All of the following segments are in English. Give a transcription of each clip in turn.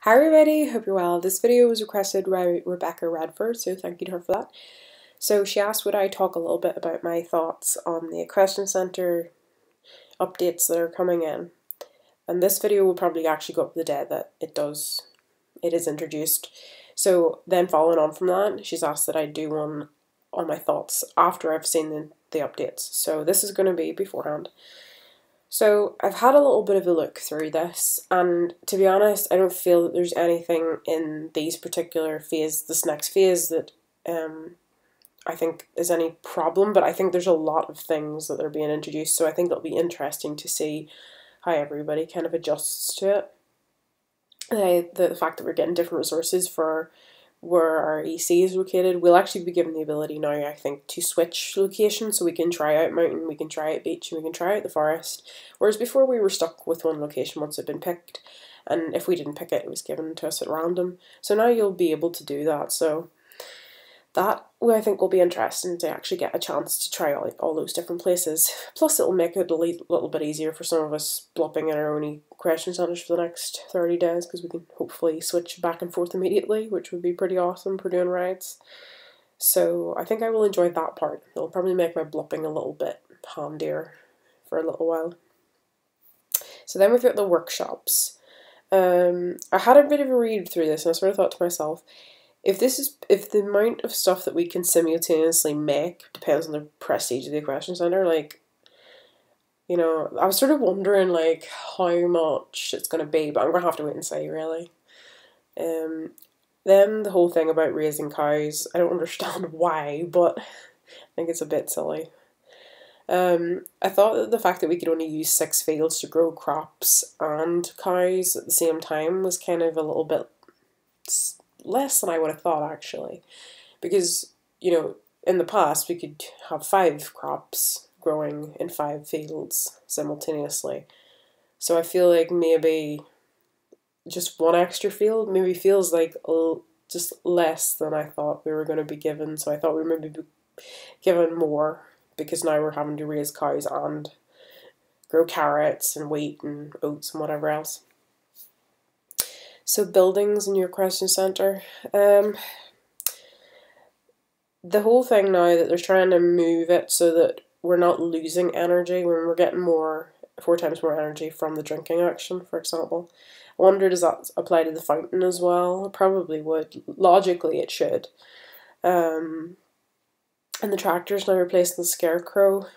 Hi everybody, hope you're well. This video was requested by Rebekah Redford, so thank you to her for that. So she asked would I talk a little bit about my thoughts on the Equestrian Centre updates that are coming in. And this video will probably actually go up the day that it is introduced. So then following on from that, she's asked that I do one on my thoughts after I've seen the updates. So this is going to be beforehand. So I've had a little bit of a look through this, and to be honest, I don't feel that there's anything in these particular this next phase that I think is any problem, but I think there's a lot of things that are being introduced, so I think it'll be interesting to see how everybody kind of adjusts to it. The fact that we're getting different resources for where our EC is located, we'll actually be given the ability now, I think, to switch locations, so we can try out mountain, we can try out beach, and we can try out the forest, whereas before we were stuck with one location once it had been picked, and if we didn't pick it, it was given to us at random. So now you'll be able to do that, so that I think will be interesting to actually get a chance to try out all those different places. Plus it'll make it a little bit easier for some of us blopping in our own Equestrian Centres for the next 30 days, because we can hopefully switch back and forth immediately, which would be pretty awesome for doing rides. So I think I will enjoy that part. It'll probably make my blopping a little bit handier for a little while. So then we've got the workshops. I had a bit of a read through this and I sort of thought to myself, if the amount of stuff that we can simultaneously make depends on the prestige of the Equestrian Centre, like, you know, I was sort of wondering like how much it's going to be, but I'm going to have to wait and see, really. Then the whole thing about raising cows, I don't understand why, but I think it's a bit silly. I thought that the fact that we could only use 6 fields to grow crops and cows at the same time was kind of a little bit less than I would have thought, actually, because, you know, in the past we could have 5 crops growing in 5 fields simultaneously, so I feel like maybe just 1 extra field maybe feels like just less than I thought we were going to be given, so I thought we were maybe given more, because now we're having to raise cows and grow carrots and wheat and oats and whatever else. So buildings in your Equestrian Centre. The whole thing now that they're trying to move it so that we're not losing energy when we're getting 4 times more energy from the drinking action, for example. I wonder, does that apply to the fountain as well? It probably would. Logically it should. And the tractor's now replacing the scarecrow,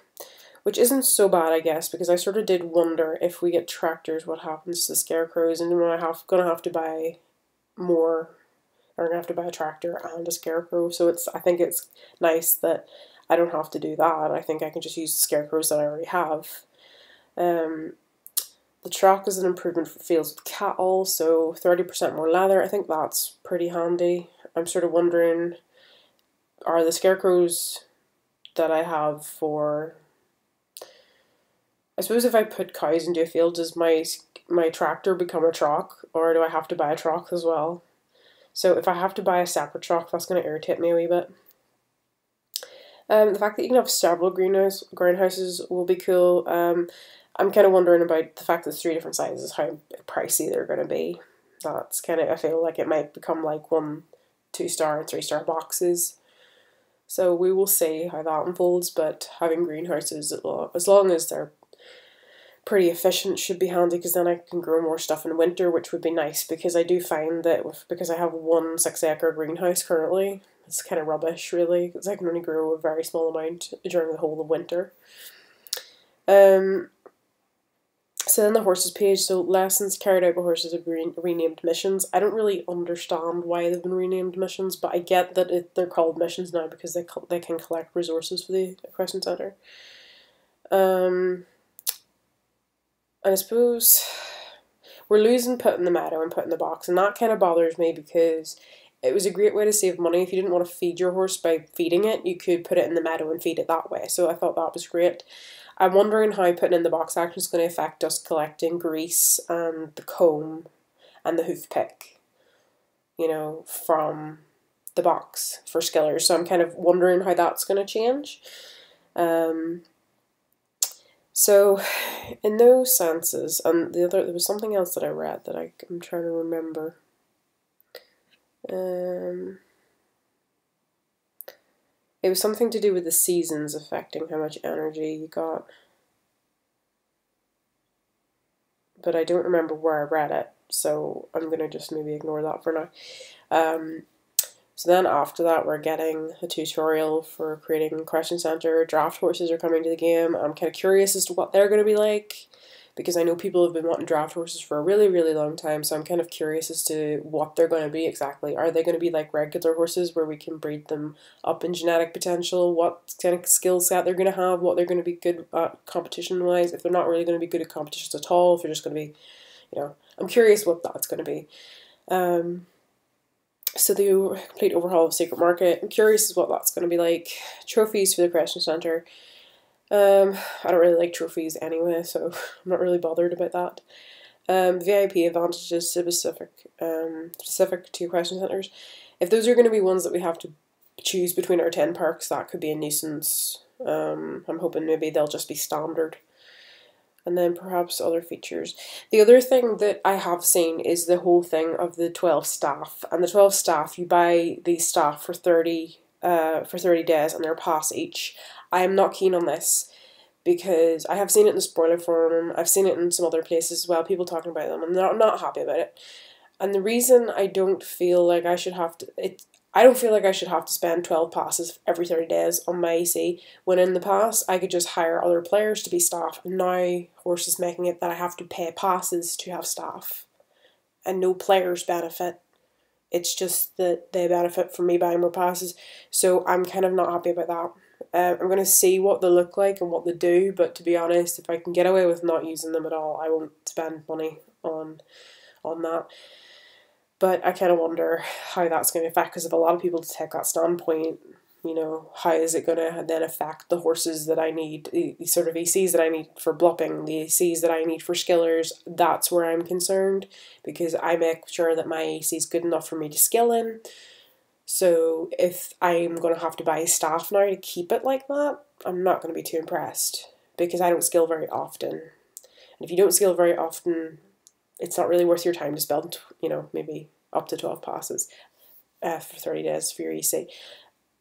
which isn't so bad, I guess, because I sort of did wonder if we get tractors, what happens to the scarecrows, and am I going to have to buy more, or I'm going to have to buy a tractor and a scarecrow, so I think it's nice that I don't have to do that. I think I can just use the scarecrows that I already have. The truck is an improvement for fields with cattle, so 30% more leather. I think that's pretty handy. I'm sort of wondering, are the scarecrows that I have for... I suppose if I put cows into a field, does my tractor become a truck, or do I have to buy a truck as well? So if I have to buy a separate truck, that's going to irritate me a wee bit. The fact that you can have several greenhouses will be cool. I'm kind of wondering about the fact that 3 different sizes, how pricey they're going to be. That's kind of, I feel like it might become like 1 2-star and 3-star boxes. So we will see how that unfolds, but having greenhouses, as long as they're pretty efficient, should be handy, because then I can grow more stuff in winter, which would be nice, because I do find that because I have 1 6-acre greenhouse currently, it's kind of rubbish, really, because I can only grow a very small amount during the whole of winter. So then the horses page, so lessons carried out by horses have been renamed missions. I don't really understand why they've been renamed missions, but I get that they're called missions now because they can collect resources for the Equestrian Centre. And I suppose we're losing put in the meadow and put in the box, and that kind of bothers me, because it was a great way to save money. If you didn't want to feed your horse by feeding it, you could put it in the meadow and feed it that way, so I thought that was great. I'm wondering how putting in the box action is going to affect us collecting grease and the comb and the hoof pick, you know, from the box for skillers. So I'm kind of wondering how that's going to change. So in those senses, and there was something else that I read that I'm trying to remember. It was something to do with the seasons affecting how much energy you got. But I don't remember where I read it, so I'm going to just maybe ignore that for now. So then after that, we're getting a tutorial for creating question center. Draft horses are coming to the game. I'm kind of curious as to what they're going to be like, because I know people have been wanting draft horses for a really, really long time, so I'm kind of curious as to what they're going to be exactly. Are they going to be like regular horses where we can breed them up in genetic potential? What kind of skill set they're going to have? What they're going to be good at competition-wise? If they're not really going to be good at competitions at all, if they're just going to be, you know, I'm curious what that's going to be. So the complete overhaul of Secret Market. I'm curious as what that's going to be like. Trophies for the Question Center. I don't really like trophies anyway, so I'm not really bothered about that. VIP advantages specific to question centers. If those are going to be ones that we have to choose between our 10 perks, that could be a nuisance. I'm hoping maybe they'll just be standard. And then perhaps other features. The other thing that I have seen is the whole thing of the 12 staff. And the 12 staff, you buy these staff for 30 days and they're a pass each. I am not keen on this because I have seen it in the spoiler forum. I've seen it in some other places as well, people talking about them, and I'm not happy about it. And the reason I don't feel like I should have to, I don't feel like I should have to spend 12 passes every 30 days on my AC, when in the past I could just hire other players to be staff, and now Howrse is making it that I have to pay passes to have staff. And no players benefit. It's just that they benefit from me buying more passes. So I'm kind of not happy about that. I'm going to see what they look like and what they do, but to be honest, if I can get away with not using them at all, I won't spend money on that. But I kind of wonder how that's going to affect, because if a lot of people take that standpoint, you know, how is it going to then affect the horses that I need, the sort of ECs that I need for blopping, the ECs that I need for skillers? That's where I'm concerned, because I make sure that my EC is good enough for me to skill in. So if I'm going to have to buy staff now to keep it like that, I'm not going to be too impressed, because I don't skill very often. And if you don't skill very often, it's not really worth your time to spend, you know, maybe up to 12 passes for 30 days for your EC.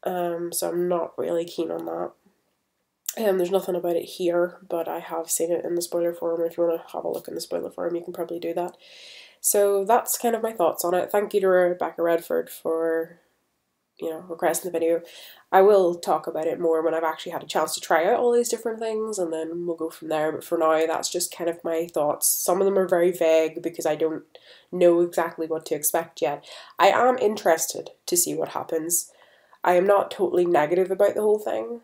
So I'm not really keen on that. There's nothing about it here, but I have seen it in the spoiler forum. If you want to have a look in the spoiler forum, you can probably do that. So that's kind of my thoughts on it. Thank you to Rebekah Redford for, you know, requesting the video. I will talk about it more when I've actually had a chance to try out all these different things, and then we'll go from there. But for now, that's just kind of my thoughts. Some of them are very vague because I don't know exactly what to expect yet. I am interested to see what happens. I am not totally negative about the whole thing.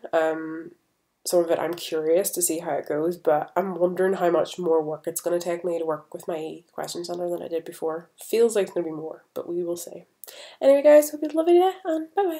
Some of it I'm curious to see how it goes, but I'm wondering how much more work it's going to take me to work with my question center than I did before. Feels like it's going to be more, but we will see. Anyway guys, hope you have a lovely day, and bye bye.